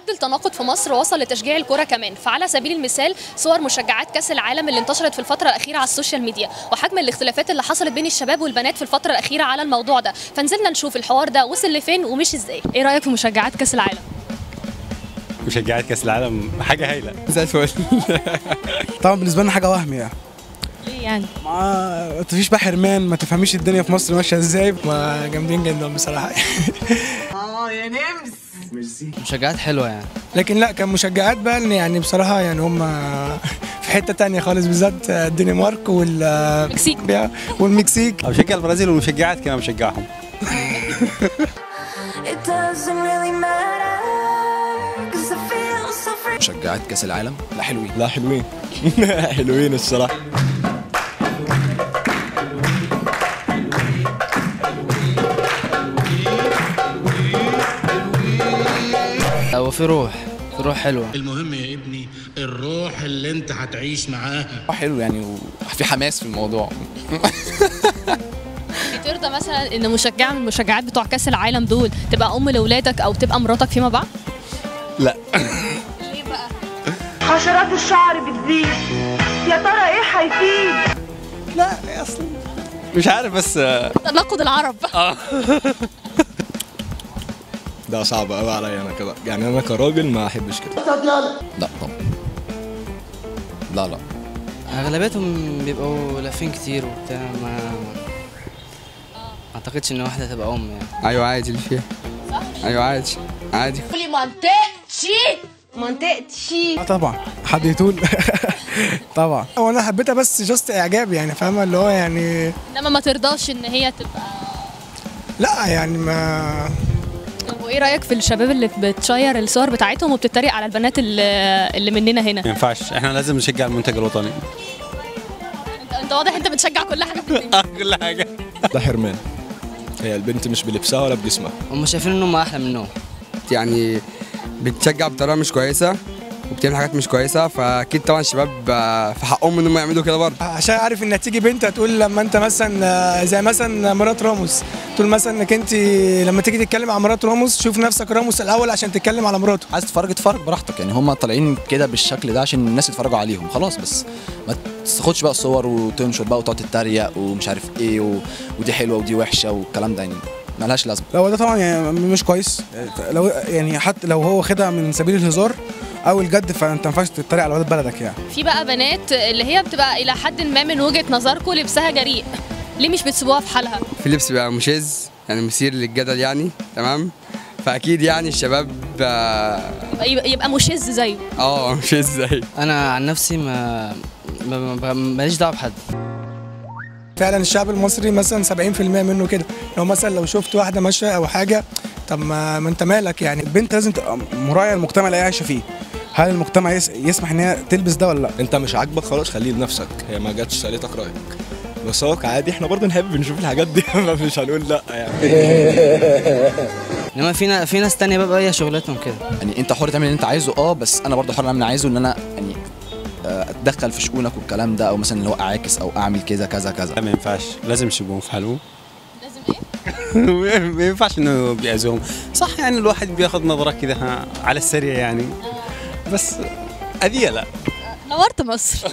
حد التناقض في مصر وصل لتشجيع الكرة كمان، فعلى سبيل المثال صور مشجعات كأس العالم اللي انتشرت في الفترة الأخيرة على السوشيال ميديا، وحجم الاختلافات اللي حصلت بين الشباب والبنات في الفترة الأخيرة على الموضوع ده، فنزلنا نشوف الحوار ده وصل لفين ومشي ازاي. ايه رأيك في مشجعات كأس العالم؟ مشجعات كأس العالم حاجة هايلة زي الفل. طبعا بالنسبة لنا حاجة وهم يعني. ليه يعني؟ ما تفيش بقى حرمان، ما تفهميش الدنيا في مصر ماشية ازاي، ما جامدين جدا بصراحة. يا نمس. مشجعات حلوه يعني، لكن لا كان مشجعات بقى ان يعني بصراحة يعني هم في حتة تانية خالص، بالذات الدنمارك المكسيك والمكسيك. بشجع البرازيل والمشجعات كمان بشجعهم. مشجعات كأس العالم لا حلوين. لا حلوين. حلوين الصراحة. هو في روح حلوه. المهم يا ابني الروح اللي انت هتعيش معاها. حلو يعني وفي حماس في الموضوع. ترضى مثلا ان مشجع من المشجعات بتوع كأس العالم دول تبقى ام لاولادك او تبقى مراتك فيما بعد؟ لا. ليه بقى؟ حشرات الشعر بتزيد، يا ترى ايه هيفيد؟ لا اصلا مش عارف بس تناقض العرب. ده صعب قوي عليا انا كده، يعني انا كراجل ما احبش كده. لا طبعا. لا اغلبيتهم بيبقوا لافين كتير وبتاع، ما اعتقدش ان واحده تبقى ام يعني. ايوه عادي اللي فيها. ايوه عادي. قولي منطقتي. طبعا حد يطول. طبعا هو انا حبيتها بس جاست اعجاب يعني، فاهمه اللي هو يعني. انما ما ترضاش ان هي تبقى. لا يعني ما. طب وايه رايك في الشباب اللي بتشير الصور بتاعتهم وبتتريق على البنات اللي مننا هنا؟ ما ينفعش، احنا لازم نشجع المنتج الوطني. انت واضح انت بتشجع كل حاجه في الدنيا. كل حاجة. ده حرمان. هي البنت مش بلبسها ولا بجسمها. هم شايفين انهم احلى منهم، يعني بتشجع بطريقه مش كويسه وبتعمل حاجات مش كويسه، فاكيد طبعا الشباب في حقهم انهم يعملوا كده برضه. عشان عارف ان هتيجي بنت هتقول لما انت مثلا زي مثلا مرات راموس، تقول مثلا انك انت لما تيجي تتكلم عن مرات راموس شوف نفسك راموس الاول عشان تتكلم على مراته. عايز تتفرج اتفرج براحتك، يعني هم طالعين كده بالشكل ده عشان الناس يتفرجوا عليهم خلاص، بس ما تاخدش بقى الصور وتنشر بقى وتقعد تتريق ومش عارف ايه ودي حلوه ودي وحشه والكلام ده، يعني ملهاش لازمه. لو ده طبعا يعني مش كويس، لو يعني حتى لو هو واخدها من سبيل الهزار او الجد فانت ما ينفعش تتريق على ولاد بلدك يعني. في بقى بنات اللي هي بتبقى الى حد ما من وجهه نظركم لبسها جريء، ليه مش بتسيبوها في حالها؟ في لبس بقى مشز يعني مثير للجدل يعني، تمام، فاكيد يعني الشباب يبقى مشز زيه. مشز زي. انا عن نفسي ماليش دعوه بحد. فعلا الشعب المصري مثلا 70% منه كده، لو مثلا لو شفت واحده ماشيه او حاجه، طب ما انت مالك يعني. البنت لازم تبقى مراعيه المجتمع اللي هي عايشه فيه، هل المجتمع يسمح ان هي تلبس ده ولا لا؟ انت مش عاجبك خلاص خليه لنفسك، هي ما جاتش سالتك رايك، بس هو عادي احنا برضه نحب نشوف الحاجات دي. مش هنقول لا يعني. انما في ناس تانية بقى هي شغلتهم كده. يعني انت حر تعمل اللي انت عايزه، بس انا برضه حر اعمل اللي انا عايزه، ان انا يعني اتدخل في شؤونك والكلام ده، او مثلا اللي هو اعاكس او اعمل كذا كذا كذا. لا ما ينفعش، لازم يسيبوهم في حالهم. لازم ايه؟ ما ينفعش انه بيأذوهم، صح يعني الواحد بياخد نظرة كده على السريع يعني، بس أذية لا. نورت مصر.